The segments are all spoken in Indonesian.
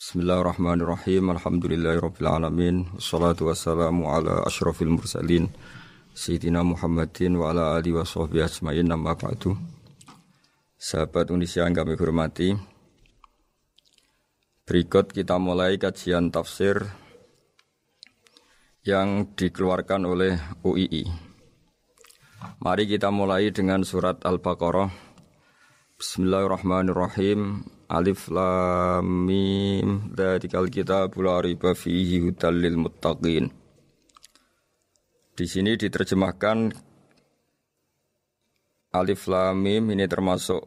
Bismillahirrahmanirrahim. Alhamdulillahirabbil alamin. Wassalatu wassalamu ala asyrafil mursalin sayyidina Muhammadin wa ala alihi washabbihi ajmain. Amma ba'du. Sahabat Indonesia yang kami hormati, berikut kita mulai kajian tafsir yang dikeluarkan oleh UII. Mari kita mulai dengan surat Al-Baqarah. Bismillahirrahmanirrahim. Alif lam mim dzalikal kitabul la raiba fihi hudal lil muttaqin. Di sini diterjemahkan Alif lam mim ini termasuk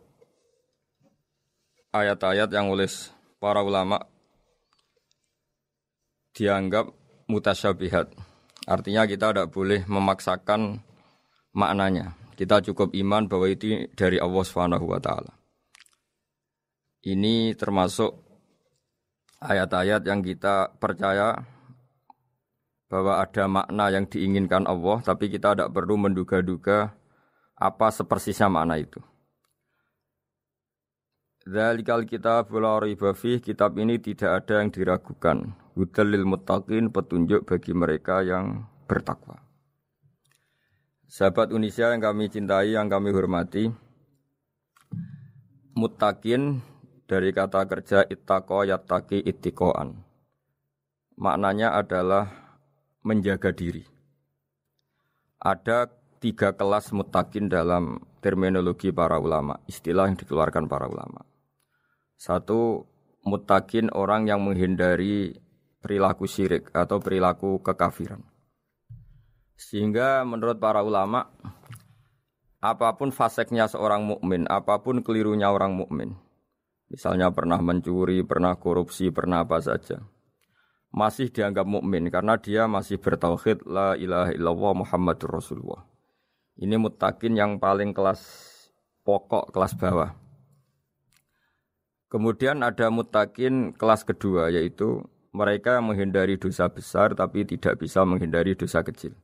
ayat-ayat yang oleh para ulama dianggap mutasyabihat. Artinya kita tidak boleh memaksakan maknanya. Kita cukup iman bahwa itu dari Allah Subhanahu wa taala. Ini termasuk ayat-ayat yang kita percaya bahwa ada makna yang diinginkan Allah, tapi kita tidak perlu menduga-duga apa sepersisnya makna itu. Dzalikal kitabul la raiba fihi, kitab ini tidak ada yang diragukan. Hudal lil muttaqin, petunjuk bagi mereka yang bertakwa. Sahabat Indonesia yang kami cintai, yang kami hormati, muttaqin dari kata kerja ittaqa yattaqi ittiqaan. Maknanya adalah menjaga diri. Ada 3 kelas muttaqin dalam terminologi para ulama, istilah yang dikeluarkan para ulama. 1, muttaqin orang yang menghindari perilaku syirik atau perilaku kekafiran. Sehingga menurut para ulama, apapun faseknya seorang mukmin, apapun kelirunya orang mukmin, misalnya pernah mencuri, pernah korupsi, pernah apa saja, masih dianggap mukmin karena dia masih bertauhid la ilaha illallah Muhammadur Rasulullah. Ini muttaqin yang paling kelas pokok, kelas bawah. Kemudian ada muttaqin kelas kedua, yaitu mereka yang menghindari dosa besar tapi tidak bisa menghindari dosa kecil.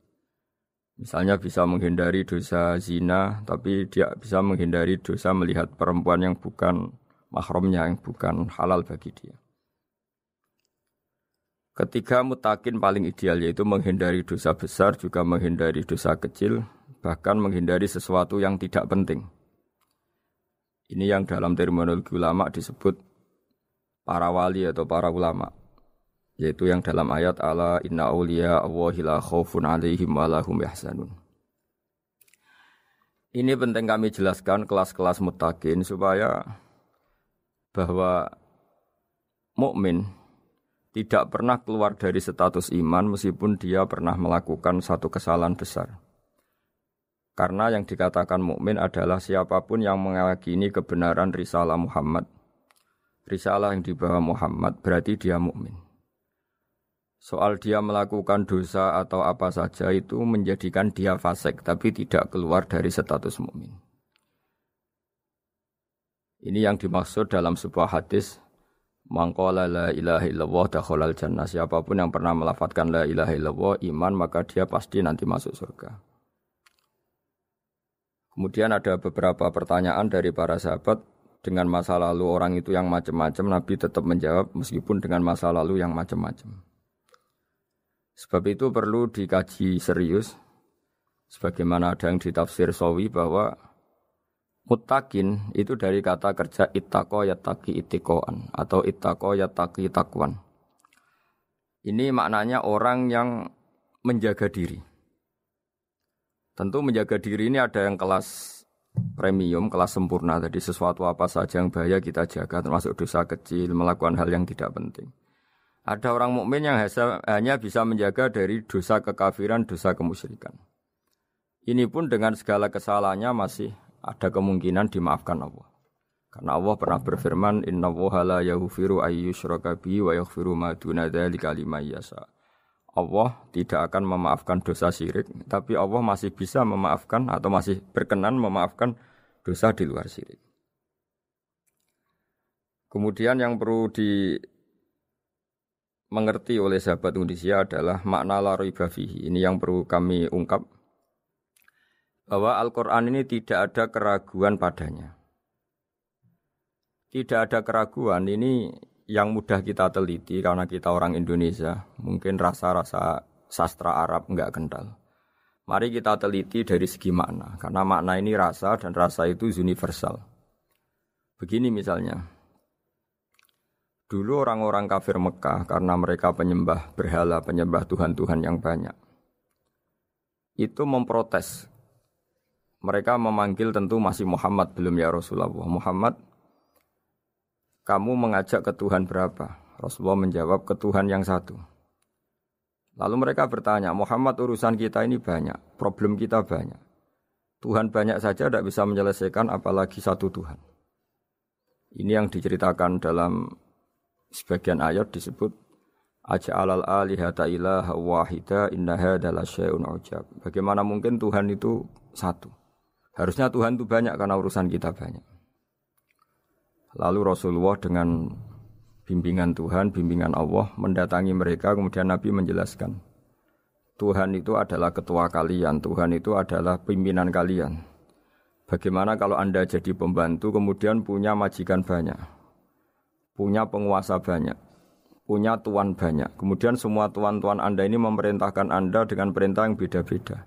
Misalnya bisa menghindari dosa zina, tapi dia bisa menghindari dosa melihat perempuan yang bukan mahramnya, yang bukan halal bagi dia. Ketiga muttaqin paling ideal, yaitu menghindari dosa besar, juga menghindari dosa kecil, bahkan menghindari sesuatu yang tidak penting. Ini yang dalam terminologi ulama disebut para wali atau para ulama, yaitu yang dalam ayat ala inna awliya Allahi la khaufun alaihim wa lahum yahzanun. Ini penting kami jelaskan kelas-kelas muttaqin supaya bahwa mukmin tidak pernah keluar dari status iman meskipun dia pernah melakukan satu kesalahan besar. Karena yang dikatakan mukmin adalah siapapun yang meyakini kebenaran risalah Muhammad, risalah yang dibawa Muhammad, berarti dia mukmin. Soal dia melakukan dosa atau apa saja itu menjadikan dia fasik, tapi tidak keluar dari status mukmin. Ini yang dimaksud dalam sebuah hadis, man qala la ilaha illallah dakhalal jannah. Siapapun yang pernah melafadzkan la ilaha illallah iman, maka dia pasti nanti masuk surga. Kemudian ada beberapa pertanyaan dari para sahabat dengan masa lalu orang itu yang macam-macam, Nabi tetap menjawab meskipun dengan masa lalu yang macam-macam. Sebab itu perlu dikaji serius, sebagaimana ada yang ditafsir Sawi bahwa muttaqin itu dari kata kerja ittaqa yattaqi ittiqaan atau ittaqa yattaqi taqwan. Ini maknanya orang yang menjaga diri. Tentu menjaga diri ini ada yang kelas premium, kelas sempurna. Jadi sesuatu apa saja yang bahaya kita jaga, termasuk dosa kecil, melakukan hal yang tidak penting. Ada orang mukmin yang hanya bisa menjaga dari dosa kekafiran, dosa kemusyrikan. Ini pun dengan segala kesalahannya masih ada kemungkinan dimaafkan Allah. Karena Allah pernah berfirman, innallaha la yaghfiru ayyushraka bihi wa yaghfiru ma duna dzalika liman yasha. Allah tidak akan memaafkan dosa syirik, tapi Allah masih bisa memaafkan atau masih berkenan memaafkan dosa di luar syirik. Kemudian yang perlu dimengerti oleh sahabat Indonesia adalah makna la raiba fihi. Ini yang perlu kami ungkap, bahwa Al-Quran ini tidak ada keraguan padanya. Tidak ada keraguan, ini yang mudah kita teliti karena kita orang Indonesia, mungkin rasa-rasa sastra Arab enggak kental. Mari kita teliti dari segi makna, karena makna ini rasa dan rasa itu universal. Begini misalnya, dulu orang-orang kafir Mekah karena mereka penyembah berhala, penyembah Tuhan-Tuhan yang banyak, itu memprotes. Mereka memanggil tentu masih Muhammad, belum ya Rasulullah. Muhammad, kamu mengajak ke Tuhan berapa? Rasulullah menjawab, ke Tuhan yang satu. Lalu mereka bertanya, Muhammad urusan kita ini banyak, problem kita banyak. Tuhan banyak saja tidak bisa menyelesaikan apalagi satu Tuhan. Ini yang diceritakan dalam sebagian ayat disebut Aja'alal alihata ilaha wahida inna hadza lasyai'un ujab. Bagaimana mungkin Tuhan itu satu? Harusnya Tuhan itu banyak karena urusan kita banyak. Lalu Rasulullah dengan bimbingan Tuhan, bimbingan Allah mendatangi mereka, kemudian Nabi menjelaskan Tuhan itu adalah ketua kalian, Tuhan itu adalah pimpinan kalian. Bagaimana kalau Anda jadi pembantu kemudian punya majikan banyak, punya penguasa banyak, punya tuan banyak. Kemudian semua tuan-tuan Anda ini memerintahkan Anda dengan perintah yang beda-beda.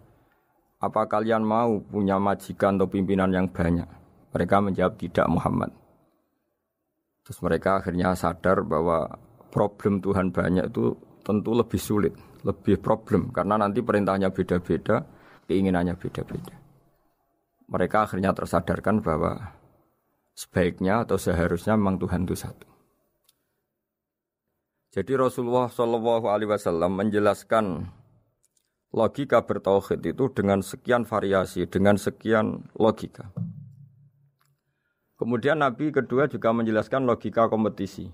Apa kalian mau punya majikan atau pimpinan yang banyak? Mereka menjawab tidak Muhammad. Terus mereka akhirnya sadar bahwa problem Tuhan banyak itu tentu lebih sulit, lebih problem. Karena nanti perintahnya beda-beda, keinginannya beda-beda. Mereka akhirnya tersadarkan bahwa sebaiknya atau seharusnya memang Tuhan itu satu. Jadi Rasulullah SAW menjelaskan logika bertauhid itu dengan sekian variasi, dengan sekian logika. Kemudian Nabi kedua juga menjelaskan logika kompetisi.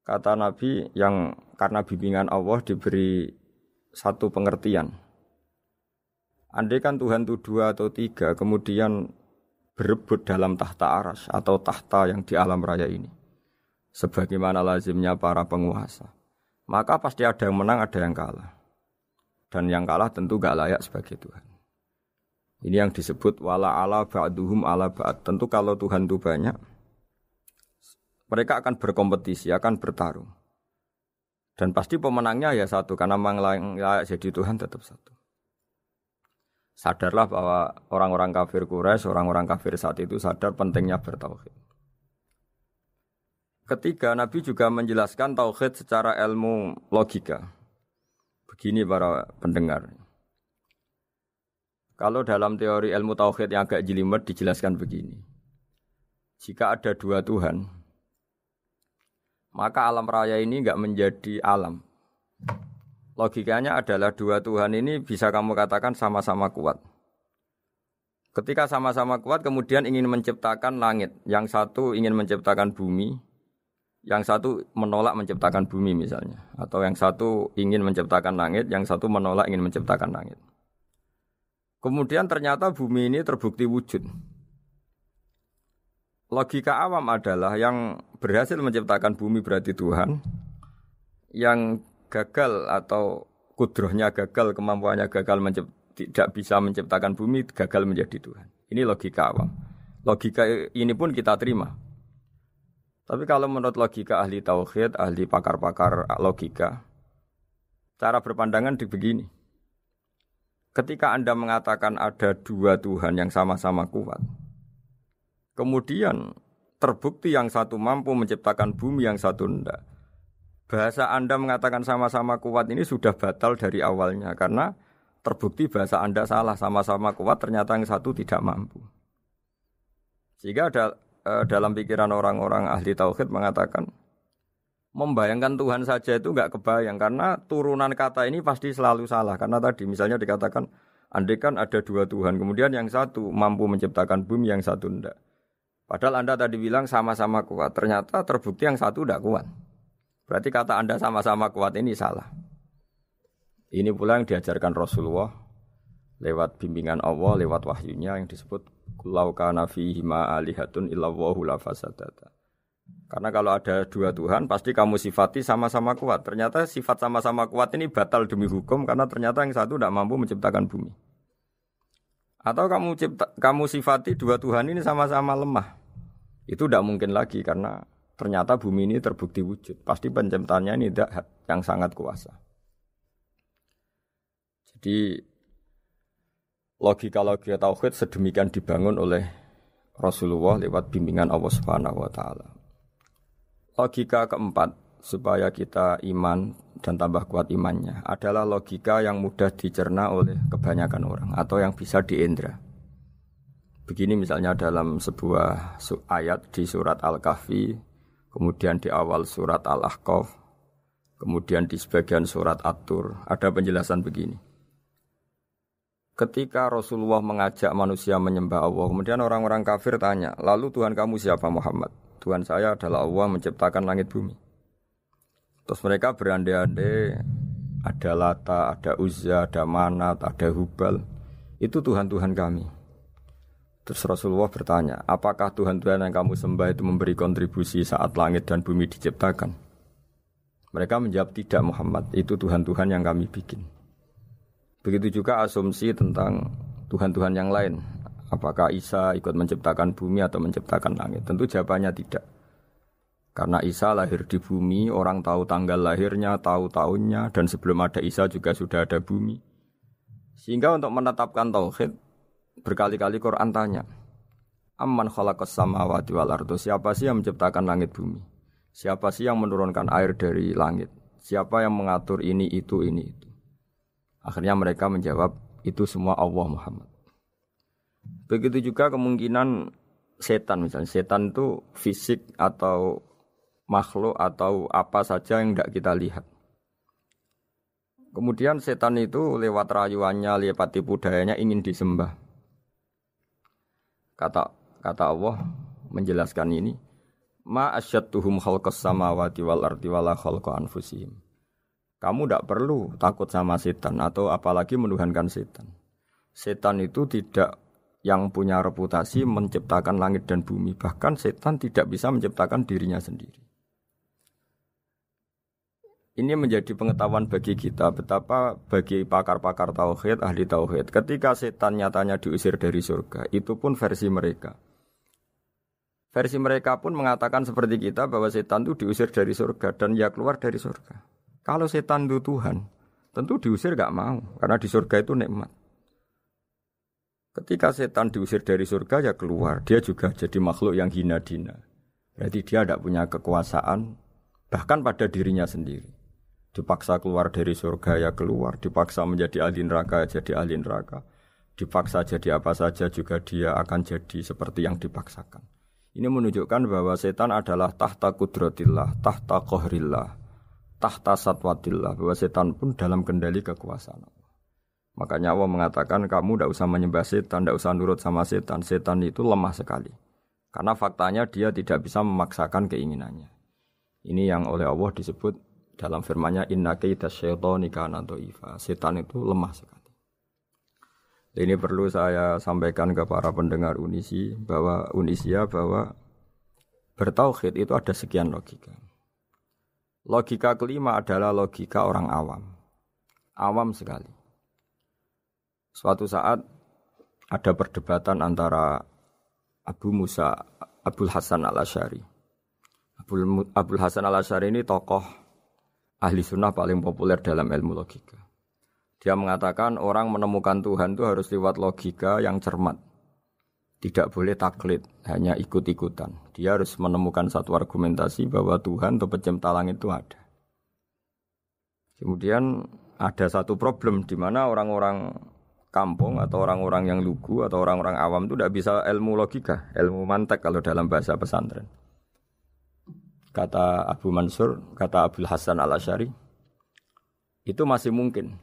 Kata Nabi yang karena bimbingan Allah diberi satu pengertian. Andai kan Tuhan itu 2 atau 3, kemudian berebut dalam tahta aras atau tahta yang di alam raya ini. Sebagaimana lazimnya para penguasa. Maka pasti ada yang menang, ada yang kalah. Dan yang kalah tentu gak layak sebagai Tuhan. Ini yang disebut wala ala ba'duhum ala ba'd. Tentu kalau Tuhan itu banyak, mereka akan berkompetisi, akan bertarung. Dan pasti pemenangnya ya satu, karena memang layak jadi Tuhan tetap satu. Sadarlah bahwa orang-orang kafir Quraisy, orang-orang kafir saat itu sadar pentingnya bertauhid. Ketiga, Nabi juga menjelaskan tauhid secara ilmu logika. Begini para pendengar. Kalau dalam teori ilmu tauhid yang agak jelimet dijelaskan begini. Jika ada 2 Tuhan, maka alam raya ini enggak menjadi alam. Logikanya adalah 2 Tuhan ini bisa kamu katakan sama-sama kuat. Ketika sama-sama kuat kemudian ingin menciptakan langit. Yang satu ingin menciptakan bumi, yang satu menolak menciptakan bumi misalnya. Atau yang satu ingin menciptakan langit, yang satu menolak ingin menciptakan langit. Kemudian ternyata bumi ini terbukti wujud. Logika awam adalah yang berhasil menciptakan bumi berarti Tuhan. Yang gagal atau kudrohnya gagal, kemampuannya gagal tidak bisa menciptakan bumi, gagal menjadi Tuhan. Ini logika awam. Logika ini pun kita terima. Tapi kalau menurut logika ahli tauhid, ahli pakar-pakar logika, cara berpandangan begini. Ketika Anda mengatakan ada 2 Tuhan yang sama-sama kuat, kemudian terbukti yang satu mampu menciptakan bumi, yang satu tidak. Bahasa Anda mengatakan sama-sama kuat ini sudah batal dari awalnya karena terbukti bahasa Anda salah, sama-sama kuat ternyata yang satu tidak mampu. Sehingga dalam pikiran orang-orang ahli tauhid mengatakan membayangkan Tuhan saja itu enggak kebayang karena turunan kata ini pasti selalu salah. Karena tadi misalnya dikatakan andai kan ada 2 Tuhan, kemudian yang satu mampu menciptakan bumi, yang satu tidak. Padahal Anda tadi bilang sama-sama kuat, ternyata terbukti yang satu tidak kuat. Berarti kata Anda sama-sama kuat ini salah. Ini pula yang diajarkan Rasulullah lewat bimbingan Allah, lewat wahyunya yang disebut Lau kana fihi ma alihatun illallahu la fasadata. Karena kalau ada 2 Tuhan pasti kamu sifati sama-sama kuat. Ternyata sifat sama-sama kuat ini batal demi hukum karena ternyata yang satu tidak mampu menciptakan bumi. Atau kamu sifati 2 Tuhan ini sama-sama lemah. Itu tidak mungkin lagi karena ternyata bumi ini terbukti wujud. Pasti penciptanya ini zat yang sangat kuasa. Jadi logika-logika tauhid sedemikian dibangun oleh Rasulullah lewat bimbingan Allah Subhanahu wa taala. Logika keempat supaya kita iman dan tambah kuat imannya adalah logika yang mudah dicerna oleh kebanyakan orang atau yang bisa diindra. Begini misalnya dalam sebuah ayat di surat Al-Kahfi, kemudian di awal surat Al-Ahqaf, kemudian di sebagian surat At-Tur, ada penjelasan begini. Ketika Rasulullah mengajak manusia menyembah Allah, kemudian orang-orang kafir tanya, lalu Tuhan kamu siapa Muhammad? Tuhan saya adalah Allah menciptakan langit bumi. Terus mereka berandai-andai, ada Lata, ada Uzza, ada Manat, ada Hubal. Itu Tuhan-Tuhan kami. Terus Rasulullah bertanya, apakah Tuhan-Tuhan yang kamu sembah itu memberi kontribusi saat langit dan bumi diciptakan? Mereka menjawab, tidak Muhammad, itu Tuhan-Tuhan yang kami bikin. Begitu juga asumsi tentang Tuhan-Tuhan yang lain. Apakah Isa ikut menciptakan bumi atau menciptakan langit? Tentu jawabannya tidak. Karena Isa lahir di bumi, orang tahu tanggal lahirnya, tahu tahunnya, dan sebelum ada Isa juga sudah ada bumi. Sehingga untuk menetapkan tauhid, berkali-kali Quran tanya, Amman khalaqas samawati wal ardo, siapa sih yang menciptakan langit bumi? Siapa sih yang menurunkan air dari langit? Siapa yang mengatur ini, itu. Akhirnya mereka menjawab, itu semua Allah Muhammad. Begitu juga kemungkinan setan misalnya. Setan itu fisik atau makhluk atau apa saja yang tidak kita lihat. Kemudian setan itu lewat rayuannya, lewat tipu dayanya ingin disembah. Kata Allah menjelaskan ini, ma asyadduhum khalqas samawati wal ardi wala khalqa anfusihim. Kamu tidak perlu takut sama setan atau apalagi menuhankan setan. Setan itu tidak yang punya reputasi menciptakan langit dan bumi. Bahkan setan tidak bisa menciptakan dirinya sendiri. Ini menjadi pengetahuan bagi kita betapa bagi pakar-pakar tauhid, ahli tauhid, ketika setan nyatanya diusir dari surga, itu pun versi mereka. Versi mereka pun mengatakan seperti kita bahwa setan itu diusir dari surga dan ya keluar dari surga. Kalau setan itu Tuhan, tentu diusir gak mau, karena di surga itu nikmat. Ketika setan diusir dari surga ya keluar, dia juga jadi makhluk yang hina dina. Berarti dia tidak punya kekuasaan, bahkan pada dirinya sendiri. Dipaksa keluar dari surga ya keluar, dipaksa menjadi ahli neraka ya jadi ahli neraka, dipaksa jadi apa saja juga dia akan jadi seperti yang dipaksakan. Ini menunjukkan bahwa setan adalah tahta kudratillah, tahta qahrillah, tahta satwatillah, bahwa setan pun dalam kendali kekuasaan Allah. Makanya Allah mengatakan kamu tidak usah menyembah setan, tidak usah nurut sama setan. Setan itu lemah sekali. Karena faktanya dia tidak bisa memaksakan keinginannya. Ini yang oleh Allah disebut dalam firman-Nya inna kaida syaitani kana dhaifa. Setan itu lemah sekali. Ini perlu saya sampaikan ke para pendengar Unisia bahwa bertauhid itu ada sekian logika. Logika kelima adalah logika orang awam. Awam sekali. Suatu saat ada perdebatan antara Abul Hasan al-Asy'ari. Abul Hasan al-Asy'ari ini tokoh ahli sunnah paling populer dalam ilmu logika. Dia mengatakan orang menemukan Tuhan itu harus lewat logika yang cermat. Tidak boleh taklid, hanya ikut-ikutan. Dia harus menemukan satu argumentasi bahwa Tuhan atau pencipta langit itu ada. Kemudian ada satu problem di mana orang-orang kampung atau orang-orang yang lugu atau orang-orang awam itu tidak bisa ilmu logika, ilmu mantek kalau dalam bahasa pesantren. Kata Abu Mansur, kata Abul Hasan al-Asy'ari, itu masih mungkin.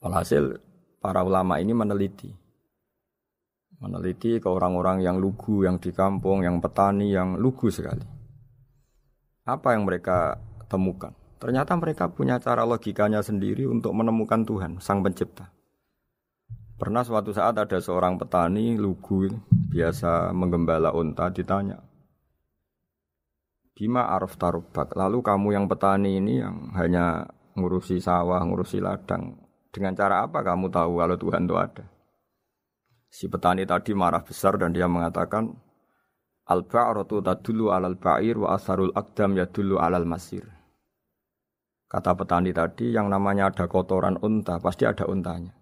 Alhasil para ulama ini meneliti ke orang-orang yang lugu, yang di kampung, yang petani, yang lugu sekali. Apa yang mereka temukan? Ternyata mereka punya cara logikanya sendiri untuk menemukan Tuhan, Sang Pencipta. Pernah suatu saat ada seorang petani lugu, biasa menggembala unta, ditanya, Bima araf tarubak, lalu kamu yang petani ini yang hanya ngurusi sawah, ngurusi ladang, dengan cara apa kamu tahu kalau Tuhan itu ada? Si petani tadi marah besar dan dia mengatakan, Al-ba'ratu tadullu 'alal ba'ir wa asharul aqdam yadullu 'alal masir. Kata petani tadi, yang namanya ada kotoran unta, pasti ada untanya.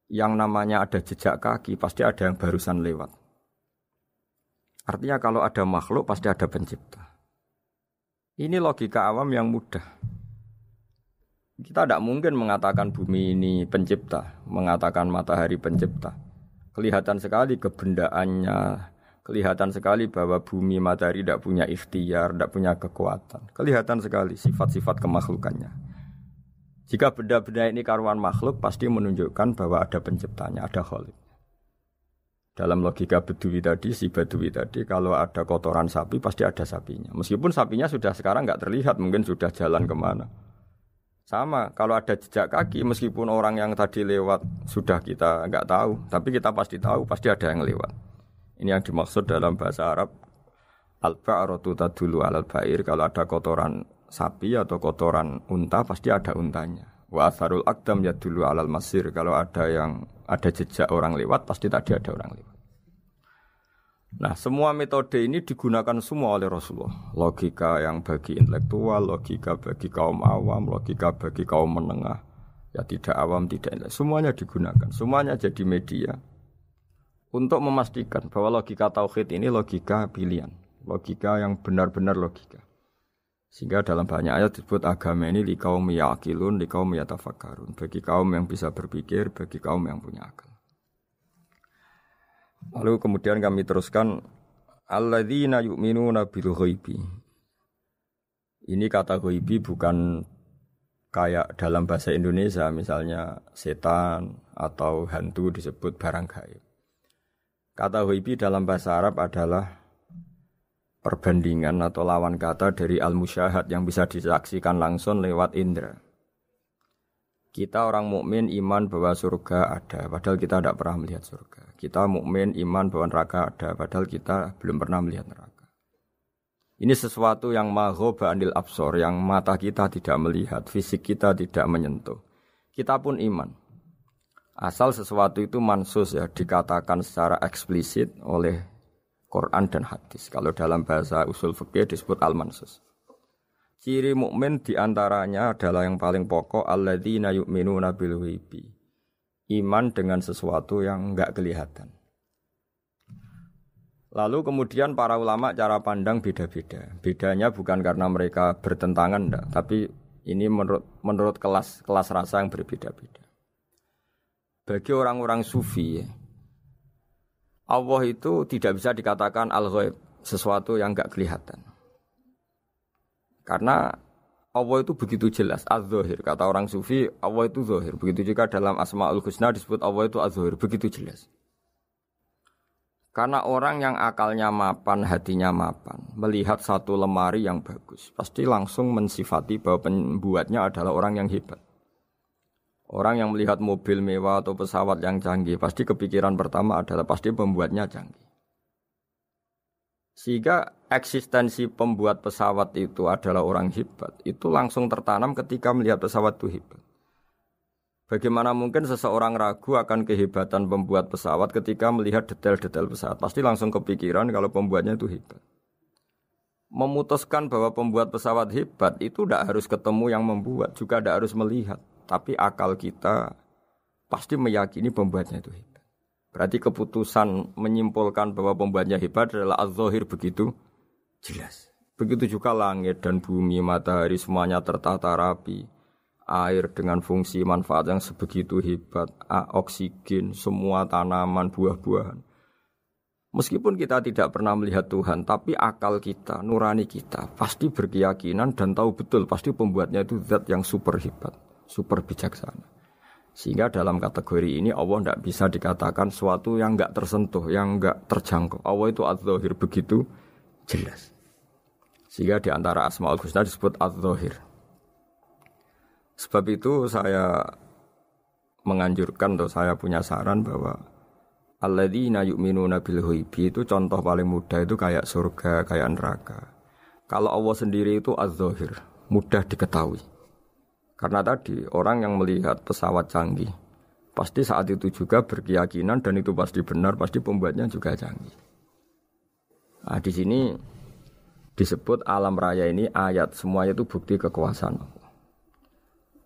Yang namanya ada jejak kaki, pasti ada yang barusan lewat. Artinya kalau ada makhluk, pasti ada pencipta. Ini logika awam yang mudah. Kita tidak mungkin mengatakan bumi ini pencipta, mengatakan matahari pencipta. Kelihatan sekali kebendaannya, kelihatan sekali bahwa bumi matahari tidak punya ikhtiar, tidak punya kekuatan. Kelihatan sekali sifat-sifat kemakhlukannya. Jika benda-benda ini karuan makhluk, pasti menunjukkan bahwa ada penciptanya, ada khalik. Dalam logika Bedui tadi, si Bedui tadi, kalau ada kotoran sapi, pasti ada sapinya. Meskipun sapinya sudah sekarang nggak terlihat, mungkin sudah jalan kemana. Sama, kalau ada jejak kaki, meskipun orang yang tadi lewat sudah kita nggak tahu, tapi kita pasti tahu, pasti ada yang lewat. Ini yang dimaksud dalam bahasa Arab, al-ba'ratu tadullu 'alal ba'ir. Kalau ada kotoran sapi atau kotoran unta, pasti ada untanya. Wa atharul aqdam yadullu 'alal masir. Kalau ada jejak orang lewat, pasti tadi ada orang lewat. Nah, semua metode ini digunakan semua oleh Rasulullah. Logika yang bagi intelektual, logika bagi kaum awam, logika bagi kaum menengah. Ya tidak awam, tidak intelektual. Semuanya digunakan. Semuanya jadi media untuk memastikan bahwa logika tauhid ini logika pilihan. Logika yang benar-benar logika. Sehingga dalam banyak ayat disebut agama ini liqaum yaqilun, liqaum yatafakkarun. Bagi kaum yang bisa berpikir, bagi kaum yang punya akal. Lalu kemudian kami teruskan alladzina yu'minuna bil ghaibi. Ini kata ghaibi bukan kayak dalam bahasa Indonesia misalnya setan atau hantu disebut barang gaib. Kata ghaibi dalam bahasa Arab adalah perbandingan atau lawan kata dari al-musyahad yang bisa disaksikan langsung lewat indera. Kita orang mukmin iman bahwa surga ada, padahal kita tidak pernah melihat surga. Kita mukmin iman bahwa neraka ada, padahal kita belum pernah melihat neraka. Ini sesuatu yang maghoba anil absor, yang mata kita tidak melihat, fisik kita tidak menyentuh. Kita pun iman. Asal sesuatu itu mansus ya, dikatakan secara eksplisit oleh Quran dan hadis. Kalau dalam bahasa usul fikih disebut al-mansus. Ciri mukmin diantaranya adalah yang paling pokok alladzina yu'minuna bil ghaibi. Iman dengan sesuatu yang enggak kelihatan. Lalu kemudian para ulama cara pandang beda-beda. Bedanya bukan karena mereka bertentangan enggak, tapi ini menurut kelas rasa yang berbeda-beda. Bagi orang-orang sufi, Allah itu tidak bisa dikatakan al-ghaib, sesuatu yang enggak kelihatan. Karena Allah itu begitu jelas, az-zahir. Kata orang sufi, Allah itu zahir. Begitu juga dalam Asmaul Husna disebut Allah itu az-zahir. Begitu jelas. Karena orang yang akalnya mapan, hatinya mapan, melihat satu lemari yang bagus, pasti langsung mensifati bahwa pembuatnya adalah orang yang hebat. Orang yang melihat mobil mewah atau pesawat yang canggih, pasti kepikiran pertama adalah pasti pembuatnya canggih. Sehingga eksistensi pembuat pesawat itu adalah orang hebat, itu langsung tertanam ketika melihat pesawat itu hebat. Bagaimana mungkin seseorang ragu akan kehebatan pembuat pesawat ketika melihat detail-detail pesawat? Pasti langsung kepikiran kalau pembuatnya itu hebat. Memutuskan bahwa pembuat pesawat hebat itu tidak harus ketemu yang membuat, juga tidak harus melihat. Tapi akal kita pasti meyakini pembuatnya itu hebat. Berarti keputusan menyimpulkan bahwa pembuatnya hebat adalah az-zahir begitu jelas. Begitu juga langit dan bumi, matahari semuanya tertata rapi. Air dengan fungsi manfaat yang sebegitu hebat, oksigen, semua tanaman, buah-buahan. Meskipun kita tidak pernah melihat Tuhan, tapi akal kita, nurani kita pasti berkeyakinan dan tahu betul pasti pembuatnya itu zat yang super hebat, super bijaksana. Sehingga dalam kategori ini Allah tidak bisa dikatakan sesuatu yang enggak tersentuh, yang enggak terjangkau. Allah itu az-zahir begitu jelas. Sehingga di antara Asmaul Husna disebut az-zahir. Sebab itu saya menganjurkan atau saya punya saran bahwa alladzina yu'minuna bil ghaibi itu contoh paling mudah itu kayak surga, kayak neraka. Kalau Allah sendiri itu az-zahir, mudah diketahui. Karena tadi orang yang melihat pesawat canggih pasti saat itu juga berkeyakinan dan itu pasti benar, pasti pembuatnya juga canggih. Nah, di sini disebut alam raya ini ayat, semuanya itu bukti kekuasaan Allah.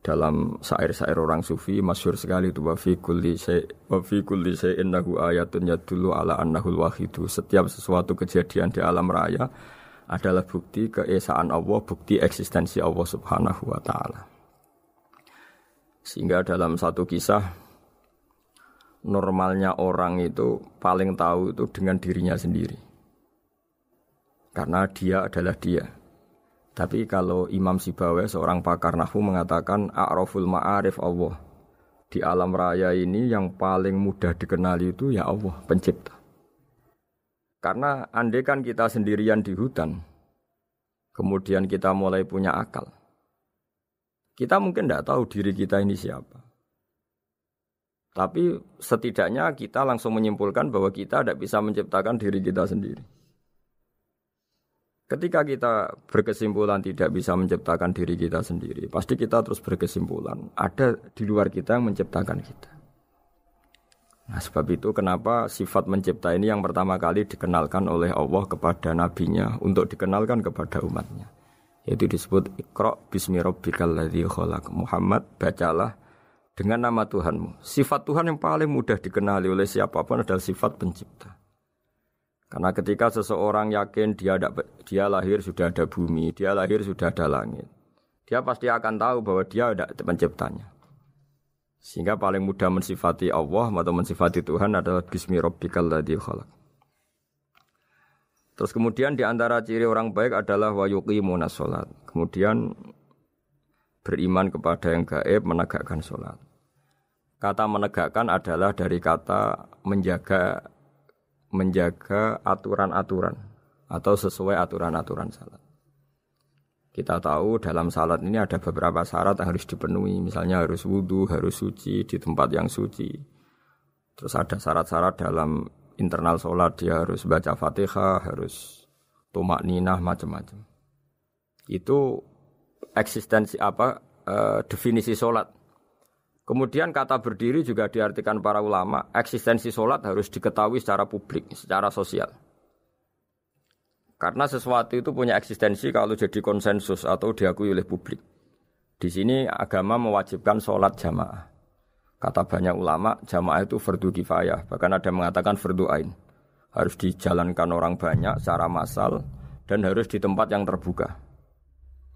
Dalam syair-syair orang sufi masyhur sekali itu wa fi kulli syai'in lahu ayatun yadullu ala annahul wahidu. Setiap sesuatu kejadian di alam raya adalah bukti keesaan Allah, bukti eksistensi Allah Subhanahu wa taala. Sehingga dalam satu kisah normalnya orang itu paling tahu itu dengan dirinya sendiri. Karena dia adalah dia. Tapi kalau Imam Sibawayh seorang pakar nahwu mengatakan a'raful ma'arif Allah. Di alam raya ini yang paling mudah dikenali itu ya Allah, pencipta. Karena andai kan kita sendirian di hutan, kemudian kita mulai punya akal, kita mungkin tidak tahu diri kita ini siapa. Tapi setidaknya kita langsung menyimpulkan bahwa kita tidak bisa menciptakan diri kita sendiri. Ketika kita berkesimpulan tidak bisa menciptakan diri kita sendiri, pasti kita terus berkesimpulan ada di luar kita yang menciptakan kita. Nah, sebab itu kenapa sifat mencipta ini yang pertama kali dikenalkan oleh Allah kepada nabinya untuk dikenalkan kepada umatnya. Yaitu disebut Iqra bismi rabbikal ladzi khalaq. Muhammad, bacalah dengan nama Tuhanmu. Sifat Tuhan yang paling mudah dikenali oleh siapapun adalah sifat pencipta. Karena ketika seseorang yakin dia lahir sudah ada bumi, dia lahir sudah ada langit, dia pasti akan tahu bahwa dia ada penciptanya. Sehingga paling mudah mensifati Allah atau mensifati Tuhan adalah bismi rabbikal ladzi khalaq. Terus kemudian di antara ciri orang baik adalah wa yuqimunas shalat. Kemudian beriman kepada yang gaib, menegakkan salat. Kata menegakkan adalah dari kata menjaga aturan-aturan atau sesuai aturan-aturan salat. Kita tahu dalam salat ini ada beberapa syarat yang harus dipenuhi. Misalnya harus wudu, harus suci di tempat yang suci. Terus ada syarat-syarat dalam internal salat, dia harus baca Fatihah, harus tumakninah, macam-macam. Itu eksistensi definisi salat. Kemudian kata berdiri juga diartikan para ulama, eksistensi sholat harus diketahui secara publik, secara sosial. Karena sesuatu itu punya eksistensi kalau jadi konsensus atau diakui oleh publik. Di sini agama mewajibkan sholat jamaah. Kata banyak ulama, jamaah itu fardu kifayah, bahkan ada yang mengatakan fardu ain. Harus dijalankan orang banyak secara massal dan harus di tempat yang terbuka.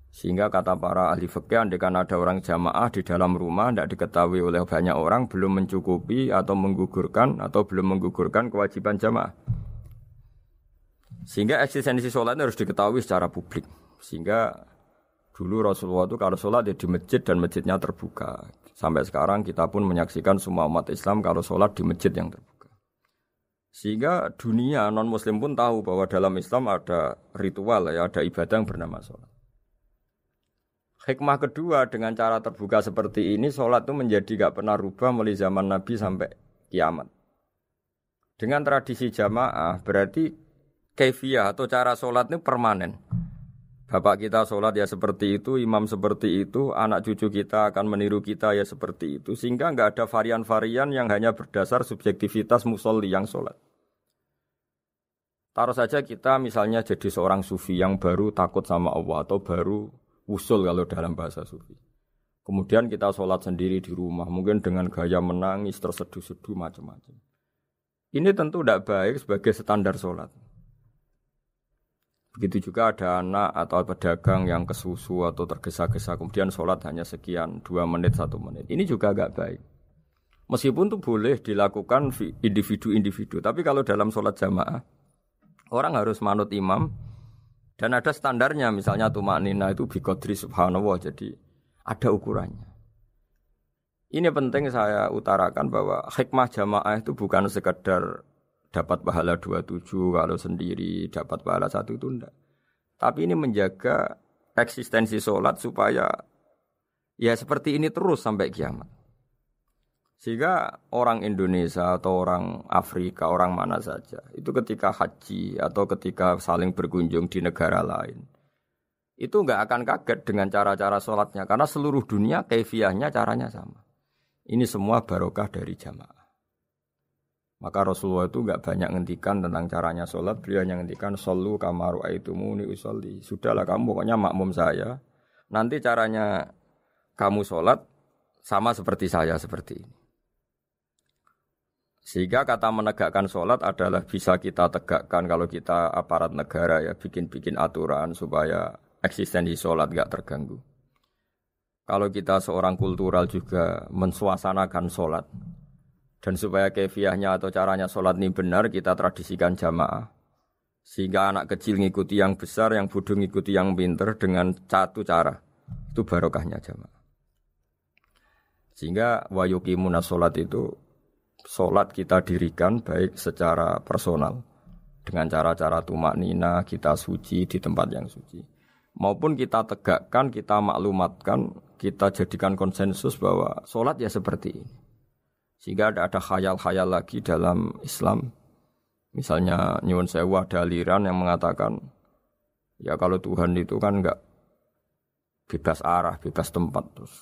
Sehingga kata para ahli fikih, andaikan ada orang jamaah di dalam rumah tidak diketahui oleh banyak orang, belum mencukupi atau belum menggugurkan kewajiban jamaah. Sehingga eksistensi sholat harus diketahui secara publik. Sehingga dulu Rasulullah itu kalau sholat ya di masjid dan masjidnya terbuka. Sampai sekarang kita pun menyaksikan semua umat Islam kalau sholat di masjid yang terbuka. Sehingga dunia non-muslim pun tahu bahwa dalam Islam ada ritual, ya, ada ibadah yang bernama sholat. Hikmah kedua dengan cara terbuka seperti ini, sholat itu menjadi gak pernah rubah mulai zaman Nabi sampai kiamat. Dengan tradisi jamaah berarti kaifiyah atau cara sholat ini permanen. Bapak kita sholat ya seperti itu, imam seperti itu, anak cucu kita akan meniru kita ya seperti itu. Sehingga gak ada varian-varian yang hanya berdasar subjektivitas musolli yang sholat. Taruh saja kita misalnya jadi seorang sufi yang baru takut sama Allah atau baru usul kalau dalam bahasa sufi. Kemudian kita sholat sendiri di rumah, mungkin dengan gaya menangis, terseduh-seduh, macam-macam. Ini tentu tidak baik sebagai standar sholat. Begitu juga ada anak atau pedagang yang kesusu atau tergesa-gesa, kemudian sholat hanya sekian, 2 menit, 1 menit. Ini juga tidak baik. Meskipun itu boleh dilakukan individu-individu, tapi kalau dalam sholat jamaah, orang harus manut imam, dan ada standarnya, misalnya tumaknina itu biqadri subhanallah, jadi ada ukurannya. Ini penting saya utarakan bahwa hikmah jamaah itu bukan sekedar dapat pahala 27 kalau sendiri, dapat pahala 1 itu enggak. Tapi ini menjaga eksistensi sholat supaya ya seperti ini terus sampai kiamat. Sehingga orang Indonesia atau orang Afrika, orang mana saja, itu ketika haji atau ketika saling berkunjung di negara lain, itu enggak akan kaget dengan cara-cara sholatnya, karena seluruh dunia kaifiyahnya caranya sama. Ini semua barokah dari jamaah. Maka Rasulullah itu enggak banyak ngendikan tentang caranya sholat, beliau hanya ngendikan shollu kama ra'aitumuni usolli. Sudahlah kamu pokoknya makmum saya. Nanti caranya kamu sholat sama seperti saya seperti ini. Sehingga kata menegakkan sholat adalah bisa kita tegakkan kalau kita aparat negara ya bikin-bikin aturan supaya eksistensi sholat enggak terganggu. Kalau kita seorang kultural juga mensuasanakan sholat. Dan supaya kefiahnya atau caranya sholat ini benar, kita tradisikan jamaah. Sehingga anak kecil ngikuti yang besar, yang bodoh ngikuti yang pinter dengan satu cara. Itu barokahnya jamaah. Sehingga wa yuqimuna sholat itu, sholat kita dirikan baik secara personal. Dengan cara-cara tumak nina, kita suci di tempat yang suci. Maupun kita tegakkan, kita maklumatkan, kita jadikan konsensus bahwa sholat ya seperti ini. Sehingga ada khayal-khayal lagi dalam Islam. Misalnya nyuwun sewu ada aliran yang mengatakan ya kalau Tuhan itu kan enggak bebas arah, bebas tempat. Terus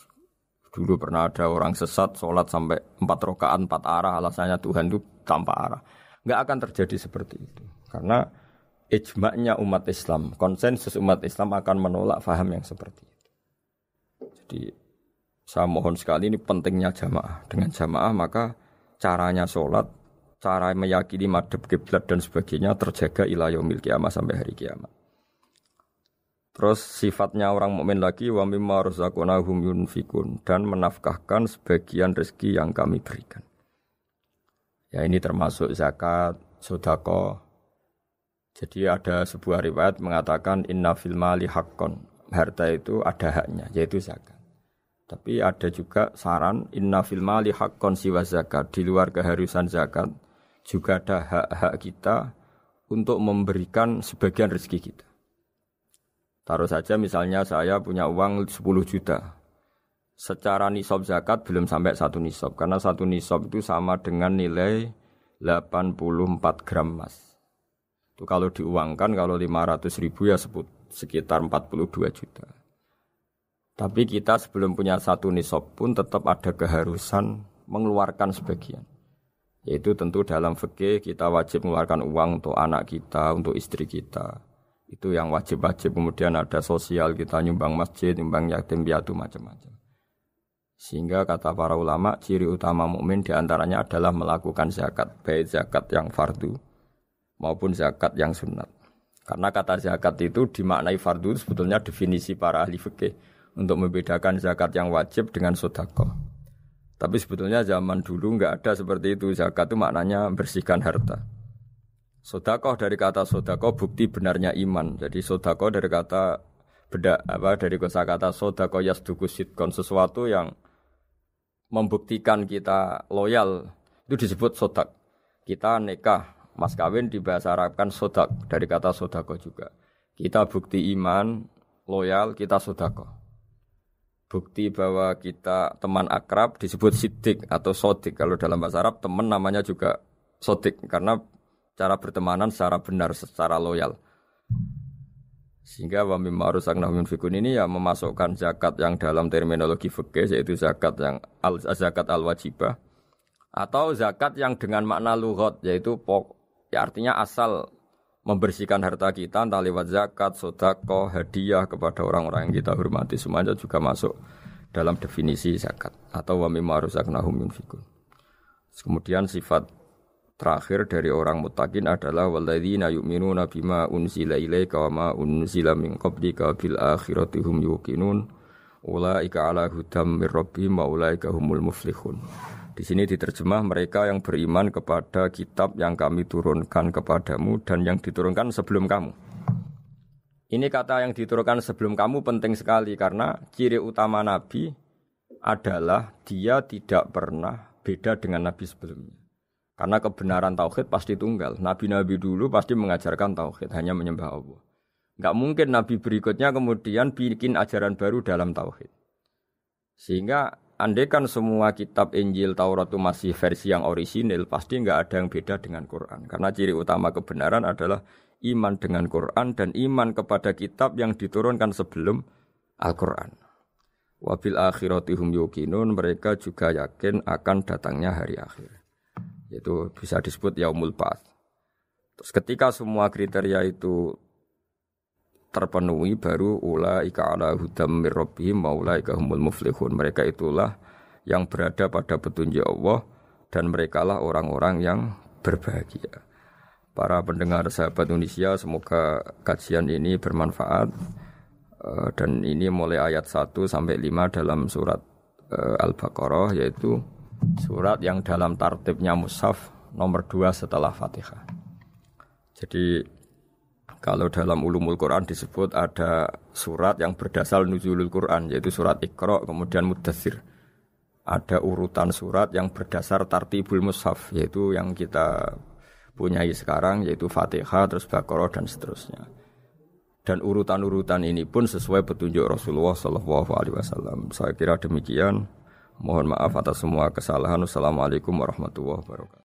dulu pernah ada orang sesat sholat sampai 4 rakaat 4 arah, alasannya Tuhan itu tanpa arah. Enggak akan terjadi seperti itu. Karena ijma'nya umat Islam, konsensus umat Islam akan menolak faham yang seperti itu. Jadi saya mohon sekali ini pentingnya jamaah. Dengan jamaah maka caranya sholat, cara meyakini madhab kiblat dan sebagainya terjaga ila yaumil kiamah sampai hari kiamat. Terus sifatnya orang mukmin lagi wa mimma razaqnahum yunfikun dan menafkahkan sebagian rezeki yang kami berikan. Ya ini termasuk zakat, sedekah. Jadi ada sebuah riwayat mengatakan inna fil mali haqqon. Harta itu ada haknya yaitu zakat. Tapi ada juga saran inna fil mali haqqon siwa zakat, di luar keharusan zakat juga ada hak-hak kita untuk memberikan sebagian rezeki kita. Taruh saja misalnya saya punya uang 10 juta. Secara nisab zakat belum sampai 1 nisab karena 1 nisab itu sama dengan nilai 84 gram emas. Itu kalau diuangkan kalau 500 ribu ya sekitar 42 juta. Tapi kita sebelum punya 1 nisab pun tetap ada keharusan mengeluarkan sebagian. Yaitu tentu dalam fikih kita wajib mengeluarkan uang untuk anak kita, untuk istri kita. Itu yang wajib-wajib. Kemudian ada sosial, kita nyumbang masjid, nyumbang yatim piatu macam-macam. Sehingga kata para ulama, ciri utama mukmin diantaranya adalah melakukan zakat. Baik zakat yang fardu maupun zakat yang sunat. Karena kata zakat itu dimaknai fardu sebetulnya definisi para ahli fikih. Untuk membedakan zakat yang wajib dengan sedekah. Tapi sebetulnya zaman dulu enggak ada seperti itu. Zakat itu maknanya bersihkan harta. Sedekah dari kata sedekah bukti benarnya iman. Jadi sedekah dari kata dari kosakata sedekah yasduqu sidqan, sesuatu yang membuktikan kita loyal itu disebut sedekah. Kita nikah, mas kawin di bahasa Arab kan sedekah dari kata sedekah juga. Kita bukti iman, loyal, kita sedekah. Bukti bahwa kita teman akrab disebut siddiq atau sodik. Kalau dalam bahasa Arab teman namanya juga sodik karena cara bertemanan secara benar, secara loyal. Sehingga wa mimma razaqnahum yunfikun ini ya memasukkan zakat yang dalam terminologi fikih yaitu zakat yang zakat al-wajibah atau zakat yang dengan makna lughat yaitu ya artinya asal membersihkan harta kita entah lewat zakat, sedekah, hadiah kepada orang-orang yang kita hormati semuanya juga masuk dalam definisi zakat atau wa mimma razaqnahum yunfikun. Kemudian sifat terakhir dari orang muttaqin adalah walladzina yu'minuna bima unzila ilaika wa ma unzila min qablika bil akhirati hum yuqinun ulaika ala hudam mir rabbihim wa ulaika humul muflihun. Di sini diterjemah mereka yang beriman kepada kitab yang kami turunkan kepadamu dan yang diturunkan sebelum kamu. Ini kata yang diturunkan sebelum kamu penting sekali karena ciri utama Nabi adalah dia tidak pernah beda dengan Nabi sebelumnya. Karena kebenaran tauhid pasti tunggal. Nabi-nabi dulu pasti mengajarkan tauhid, hanya menyembah Allah. Enggak mungkin Nabi berikutnya kemudian bikin ajaran baru dalam tauhid. Sehingga andaikan semua kitab Injil, Taurat itu masih versi yang orisinil, pasti enggak ada yang beda dengan Quran. Karena ciri utama kebenaran adalah iman dengan Quran dan iman kepada kitab yang diturunkan sebelum Al-Quran. Wabil akhirati hum yuqinun, mereka juga yakin akan datangnya hari akhir. Itu bisa disebut yaumul ba'ats. Terus ketika semua kriteria itu terpenuhi baru ulaika ala hudam mir rabbihim wa ulaika humul muflihun. Mereka itulah yang berada pada petunjuk Allah dan merekalah orang-orang yang berbahagia. Para pendengar sahabat Indonesia, semoga kajian ini bermanfaat. Dan ini mulai ayat 1 sampai 5 dalam surat Al-Baqarah, yaitu surat yang dalam tartibnya mushaf nomor 2 setelah Fatihah. Jadi kalau dalam ulumul Quran disebut ada surat yang berdasar nuzulul Quran, yaitu surat Iqra, kemudian Muddatsir. Ada urutan surat yang berdasar tartibul mushaf, yaitu yang kita punyai sekarang, yaitu Fatihah, terus Baqarah dan seterusnya. Dan urutan-urutan ini pun sesuai petunjuk Rasulullah SAW. Saya kira demikian. Mohon maaf atas semua kesalahan. Wassalamualaikum warahmatullahi wabarakatuh.